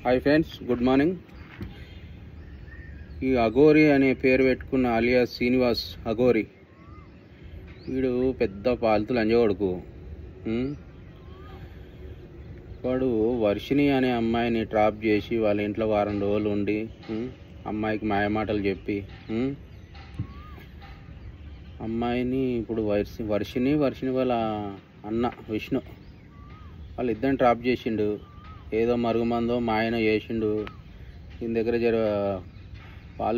Hi friends, good morning. ఈ అఘోరి అనే పేరు పెట్టుకున్న అలియాస్ శ్రీనివాస్ అఘోరి, వీడు పెద్ద పాలతు లంజవాడుకు. వాడు వర్షిణి అనే అమ్మాయిని ట్రాప్ చేసి వాళ్ళ ఇంట్లో వారం రోజులు ఉండి అమ్మాయికి మాయమాటలు చెప్పి అమ్మాయిని ఇప్పుడు వర్షిణి వాళ్ళ అన్న విష్ణు వాళ్ళిద్దరిని ట్రాప్ చేసిండు. ఏదో మరుగుమందో మాయన చేసిండు. దీని దగ్గర వాళ్ళ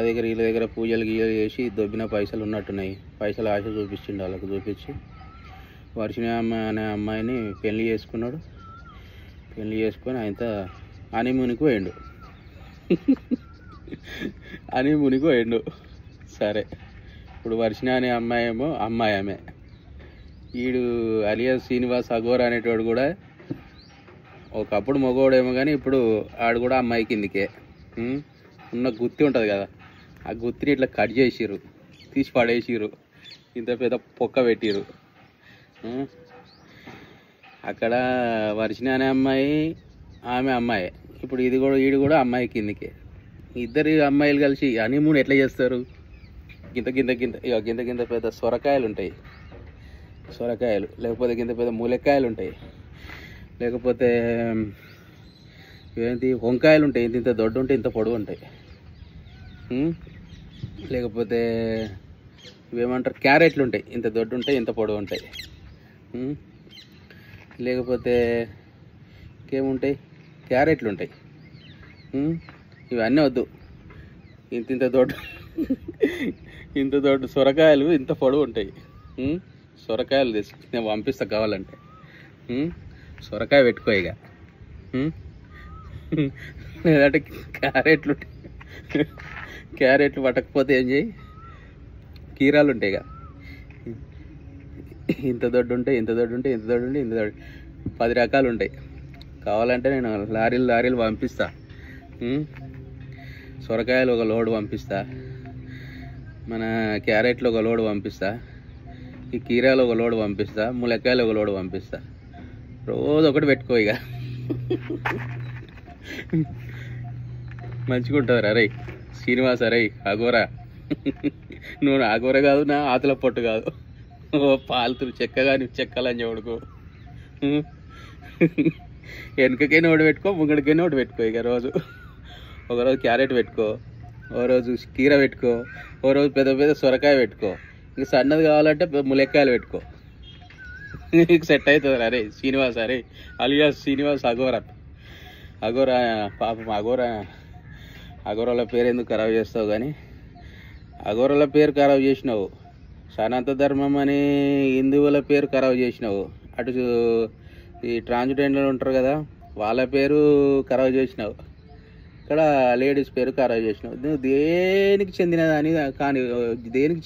దగ్గర వీళ్ళ దగ్గర పూజలు గీయలు చేసి దొబ్బిన పైసలు ఉన్నట్టున్నాయి. పైసలు ఆశ చూపించిండు. వాళ్ళకు చూపించి వర్షిణి అనే అమ్మాయిని పెళ్లి చేసుకున్నాడు. పెళ్లి చేసుకొని ఆయనతో హనీమూన్కి పోయిండు. సరే, ఇప్పుడు వర్షిణి అనే అమ్మాయి ఏమో ఆమె. వీడు అలియాస్ శ్రీనివాస్ అఘోర అనేటోడు కూడా ఒకప్పుడు మగవాడేమో కానీ ఇప్పుడు ఆడు కూడా అమ్మాయి కిందికే. ఉన్న గుత్తి ఉంటుంది కదా, ఆ గుత్తిని ఇట్లా కట్ చేసిర్రు, తీసి పడేసిర్రు, ఇంత పెద్ద పొక్క పెట్టిర్రు. అక్కడ వర్షిణి అనే అమ్మాయి ఆమె అమ్మాయి. ఇప్పుడు వీడు కూడా అమ్మాయి కిందికే. ఇద్దరు అమ్మాయిలు కలిసి హనీమూన్ ఎట్లా చేస్తారు? గింత పెద్ద సొరకాయలు ఉంటాయి, లేకపోతే గింత పెద్ద మూలకాయలు ఉంటాయి, లేకపోతే ఏంటి వంకాయలు ఉంటాయి, ఇంత దొడ్డు ఉంటాయి, ఇంత పొడవు ఉంటాయి. లేకపోతే ఇవేమంటారు క్యారెట్లు ఉంటాయి, ఇంత దొడ్డు ఉంటాయి, ఇంత పొడవు ఉంటాయి. లేకపోతే ఇంకేముంటాయి, క్యారెట్లు ఉంటాయి. ఇవన్నీ వద్దు, ఇంత దొడ్డు సొరకాయలు ఇంత పొడవు ఉంటాయి. సొరకాయలు తెచ్చి నేను పంపిస్తా కావాలంటే. సొరకాయ పెట్టుకో ఇక. లేదంటే క్యారెట్లు పట్టకపోతే ఏం చేయి, కీరాలు ఉంటాయి ఇక. ఇంత దొడ్డు ఉంటాయి, ఇంత దొడ్డు 10 రకాలు ఉంటాయి. కావాలంటే నేను లారీలు పంపిస్తా. సొరకాయలు ఒక లోడు పంపిస్తా, మన క్యారెట్లు ఒక లోడు పంపిస్తా, ఈ కీరాలు ఒక లోడు పంపిస్తా, ములక్కాయలు ఒక లోడు పంపిస్తా. రోజు ఒకటి పెట్టుకో ఇక. మంచిగా ఉంటుంది. అరే శ్రీనివాస్, అరే అఘోరా, నువ్వు అఘోర కాదు, నా ఆతుల పొట్టు కాదు. పాలుతులు చెక్కలని చెవుడుకో. వెనుకకైనా ఒకటి పెట్టుకో, ముంగడికైనా ఒకటి పెట్టుకో ఇక. ఒకరోజు క్యారెట్ పెట్టుకో, ఓ రోజు కీర పెట్టుకో, ఓ రోజు పెద్ద సొరకాయ పెట్టుకో. ఇక సన్నది కావాలంటే ములక్కాయలు పెట్టుకో. నీకు సెట్ అవుతుంది. అరే శ్రీనివాస్, అరే అలియాస్ శ్రీనివాస్ అఘోర పాపం అఘోరాల పేరు ఎందుకు ఖరాబ్ చేస్తావు? కానీ అఘోరాల పేరు ఖరాబ్ చేసినావు, సనాతన ధర్మం అని హిందువుల పేరు ఖరాబ్ చేసినావు, అటు ఈ ట్రాన్స్జెండర్లు ఉంటారు కదా వాళ్ళ పేరు ఖరాబ్ చేసినావు, ఇక్కడ లేడీస్ పేరు ఖరాబ్ చేసినావు. నువ్వు దేనికి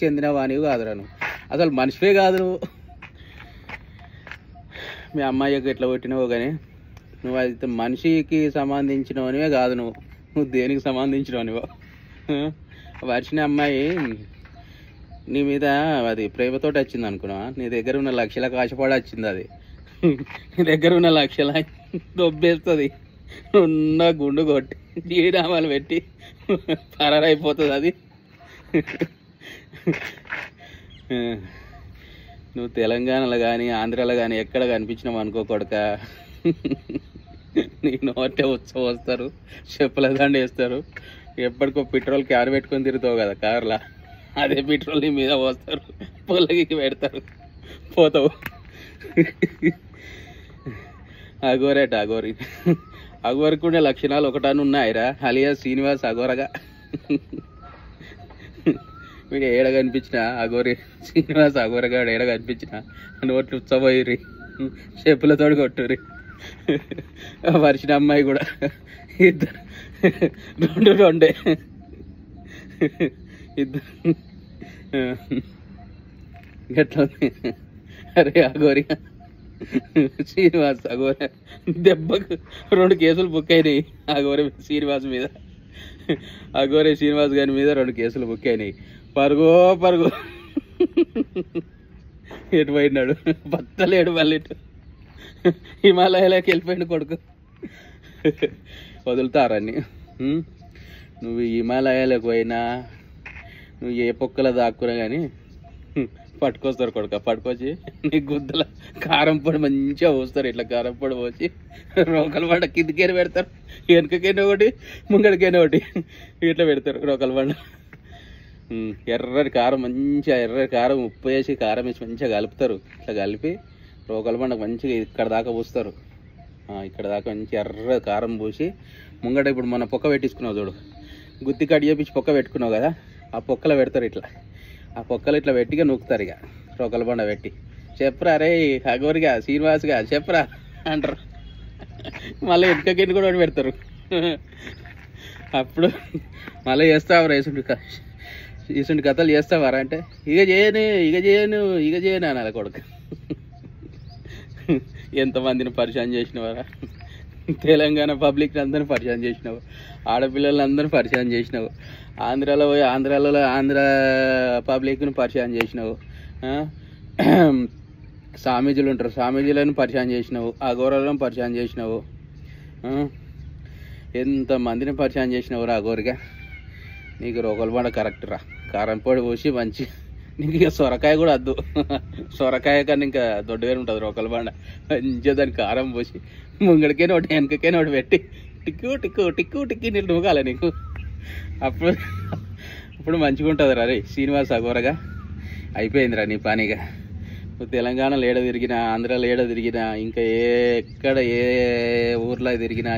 చెందినవానివి కాదురా. నువ్వు అసలు మనిషివే కాదు. నువ్వు మీ అమ్మాయికి ఎట్లా కొట్టినావు కానీ నువ్వు అయితే మనిషికి సంబంధించినవనివే కాదు. నువ్వు దేనికి సంబంధించినవనివో. వర్షిణి అమ్మాయి నీ మీద అది ప్రేమతోటి వచ్చింది అనుకున్నావా? నీ దగ్గర ఉన్న లక్షలకు ఆశపడి వచ్చింది. అది నీ దగ్గర ఉన్న లక్షల దొబ్బేస్తుంది. ఉన్న గుండు కొట్టి జీనామాలు పెట్టి పరారైపోతుంది అది. నువ్వు తెలంగాణలో కానీ ఆంధ్రాలో కానీ ఎక్కడ కనిపించినావు అనుకో కొడుక, నీ నోటే వస్తారు, చెప్పుల దండ వేస్తారు. ఎప్పటికో పెట్రోల్ క్యాన్ పెట్టుకొని తిరుగుతావు కదా కార్లా, అదే పెట్రోల్ నీ మీద పోస్తారు, పొలకి పెడతారు, పోతావు. అఘోరికి ఉండే లక్షణాలు ఒకటాను ఉన్నాయిరా. అలియాస్ శ్రీనివాస్ అఘోరగా వీడు ఏడ కనిపించినా, అఘోరి శ్రీనివాస్ అఘోరగాడు ఏడ కనిపించినా నోట్లు ఉచ్చబోయిరి, చెప్పులతో కొట్టురి. వర్షిణి అమ్మాయి కూడా ఇద్దరు రెండే ఇద్దరు గట్లా. అరే అఘోరి శ్రీనివాస్ అఘోర దెబ్బకు 2 కేసులు బుక్ అయినాయి. అఘోరి శ్రీనివాస్ మీద, అఘోరి శ్రీనివాస్ గారి మీద 2 కేసులు బుక్ అయినాయి. పరుగు ఎటు పోయినాడు, బత్తలేడు. మళ్ళీ హిమాలయాలోకి వెళ్ళిపోయిండు కొడుకు. వదులుతారని. నువ్వు హిమాలయాలకు పోయినా నువ్వు ఏ పొక్కల దాక్కున్నా కానీ పట్టుకొస్తారు కొడుక. పట్టుకొచ్చి నీ గుద్దల కారం పొడి మంచిగా పోస్తారు. ఇట్లా కారం పొడి పోసి రోకల బండ కిందికైనా పెడతారు, వెనకకైనా ఒకటి ముంగడికైనా ఒకటి ఇట్లా పెడతారు రోకల బండ. ఎర్రటి కారం మంచిగా ఎర్రటి కారం ఉప్పు వేసి కారం వేసి మంచిగా కలుపుతారు. ఇట్లా కలిపి రోకల బండకు మంచిగా ఇక్కడ దాకా పోస్తారు. ఇక్కడ దాకా మంచి ఎర్ర కారం పోసి ముంగట ఇప్పుడు మన పొక్క పెట్టించుకున్నావు చూడు, గుత్తి కట్ చేపించి పొక్క పెట్టుకున్నావు కదా, ఆ పొక్కలో పెడతారు. ఇట్లా ఆ పొక్కలు ఇట్లా పెట్టిగా నూకుతారు. ఇక రోకల బండ పెట్టి చెప్పరా రే అగోరిగా శ్రీనివాస్గా చెప్పరా అంటారు. మళ్ళీ వెనకకింది కూడా ఒకటి పెడతారు. అప్పుడు మళ్ళీ చేస్తావరా ఇసుంటి కథలు చేస్తావారా అంటే ఇక చేయను అనాలి కొడుకు. ఎంతమందిని పరిచయం చేసినవారా, తెలంగాణ పబ్లిక్ అందరిని పరిచయం చేసినావు, ఆడపిల్లలు అందరిని పరిచయం చేసినావు, ఆంధ్రాలో పోయి ఆంధ్ర పబ్లిక్ని పరిచయం చేసినావు, స్వామీజీలు ఉంటారు స్వామీజీలను పరిచయం చేసినావు, అఘోరాలను పరిచయం చేసినావు, ఎంతమందిని పరిచయం చేసినావు రా అఘోరిగా. నీకు రోకల బండ కరెక్ట్ రా, కారం పొడి పోసి మంచి. నీకు ఇక సొరకాయ కూడా వద్దు, సొరకాయ కన్నా ఇంకా దొడ్డుగానే ఉంటుంది రోకల బండ. మంచిగా దాన్ని కారం పోసి ముంగడికైనా ఒకటి వెనకకైనా ఒకటి పెట్టి టిక్కు టిక్కు టిక్కు టిక్కి నీళ్ళు నూకాలి నీకు. అప్పుడు మంచిగా ఉంటుంది రా రే శ్రీనివాస్ అఘోరగా. అయిపోయిందిరా నీ పనిగా. నువ్వు తెలంగాణలో ఏడ తిరిగినా, ఆంధ్రాలో ఏడ తిరిగినా, ఇంకా ఎక్కడ ఏ ఊర్లో తిరిగినా,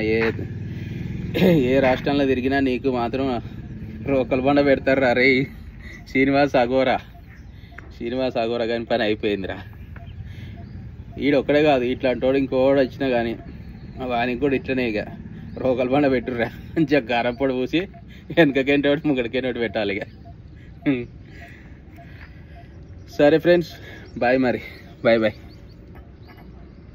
ఏ రాష్ట్రంలో తిరిగినా నీకు మాత్రం రోకల బండ పెడతారు రా రే శ్రీనివాస్ అఘోరా. శ్రీనివాస్ అఘోరా కానీ పని అయిపోయిందిరా. ఈడొక్కడే కాదు, ఇట్లాంటి వాడు ఇంకోడు వచ్చినా కానీ వానికి కూడా ఇట్లనే ఇక రోకల బండ పెట్టుర్రా. మంచిగా కారం పొడి పూసి వెనకకైనా ఒకటి ముంగడికైనా ఒకటి పెట్టాలి ఇక. సరే ఫ్రెండ్స్, బాయ్ మరి, బాయ్ బాయ్.